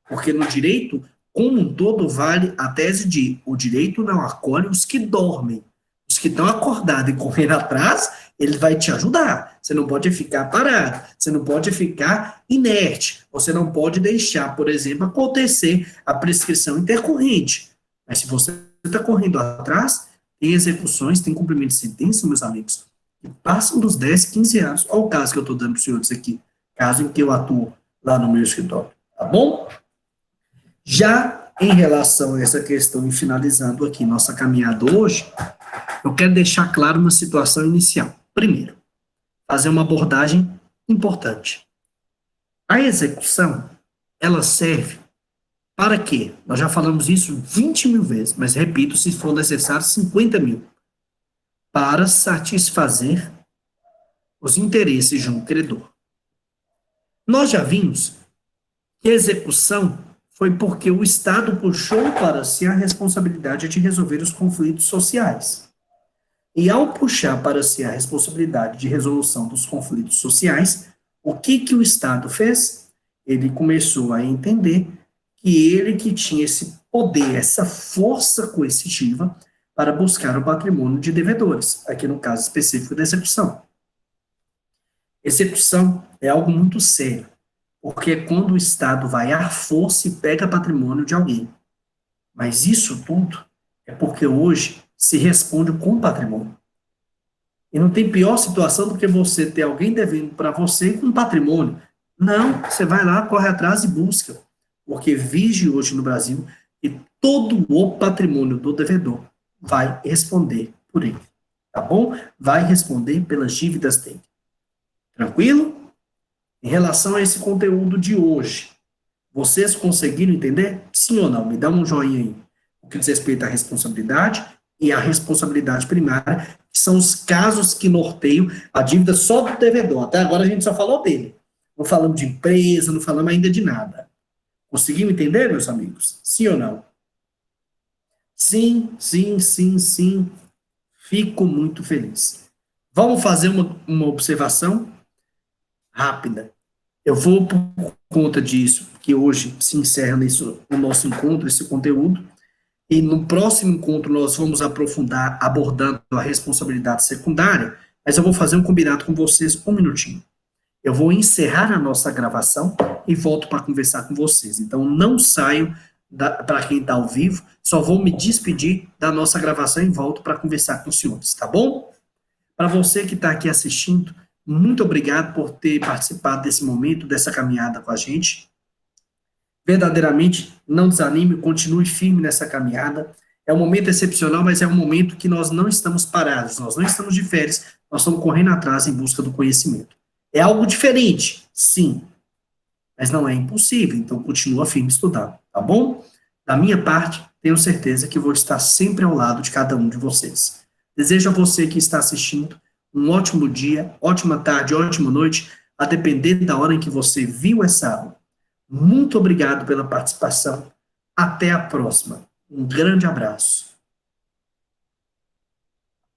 Porque no direito, como um todo, vale a tese de o direito não acolhe os que dormem. Os que estão acordados e correndo atrás, ele vai te ajudar. Você não pode ficar parado. Você não pode ficar inerte. Você não pode deixar, por exemplo, acontecer a prescrição intercorrente. Mas se você está correndo atrás, tem execuções, tem cumprimento de sentença, meus amigos, que passam dos 10, 15 anos. Olha o caso que eu estou dando para os senhores aqui, caso em que eu atuo lá no meu escritório, tá bom? Já em relação a essa questão, e finalizando aqui nossa caminhada hoje, eu quero deixar claro uma situação inicial. Primeiro, fazer uma abordagem importante. A execução, ela serve para quê? Nós já falamos isso 20 mil vezes, mas repito, se for necessário, 50 mil. Para satisfazer os interesses de um credor. Nós já vimos que a execução foi porque o Estado puxou para si a responsabilidade de resolver os conflitos sociais. E ao puxar para si a responsabilidade de resolução dos conflitos sociais, o que o Estado fez? Ele começou a entender que ele que tinha esse poder, essa força coercitiva para buscar o patrimônio de devedores, aqui no caso específico da execução. Execução é algo muito sério, porque é quando o Estado vai à força e pega patrimônio de alguém. Mas isso tudo é porque hoje se responde com patrimônio. E não tem pior situação do que você ter alguém devendo para você com patrimônio. Não, você vai lá, corre atrás e busca. Porque vige hoje no Brasil que todo o patrimônio do devedor vai responder por ele. tá bom? Vai responder pelas dívidas dele. Tranquilo? Em relação a esse conteúdo de hoje, vocês conseguiram entender? Sim ou não? Me dá um joinha aí. O que diz respeito à responsabilidade e à responsabilidade primária, que são os casos que norteiam a dívida só do devedor. Até agora a gente só falou dele. Não falamos de empresa, não falamos ainda de nada. Conseguiram entender, meus amigos? Sim ou não? Sim, sim, sim, sim. Fico muito feliz. Vamos fazer uma observação rápida. Eu vou, por conta disso, que hoje se encerra o nosso encontro, esse conteúdo, e no próximo encontro nós vamos aprofundar abordando a responsabilidade secundária, mas eu vou fazer um combinado com vocês um minutinho. Eu vou encerrar a nossa gravação e volto para conversar com vocês. Então não saio para quem está ao vivo, só vou me despedir da nossa gravação e volto para conversar com os senhores, tá bom? Para você que está aqui assistindo, muito obrigado por ter participado desse momento, dessa caminhada com a gente. Verdadeiramente, não desanime, continue firme nessa caminhada. É um momento excepcional, mas é um momento que nós não estamos parados, nós não estamos de férias, nós estamos correndo atrás em busca do conhecimento. É algo diferente, sim, mas não é impossível, então continua firme estudando, tá bom? Da minha parte, tenho certeza que vou estar sempre ao lado de cada um de vocês. Desejo a você que está assistindo um ótimo dia, ótima tarde, ótima noite, a depender da hora em que você viu essa aula. Muito obrigado pela participação. Até a próxima. Um grande abraço.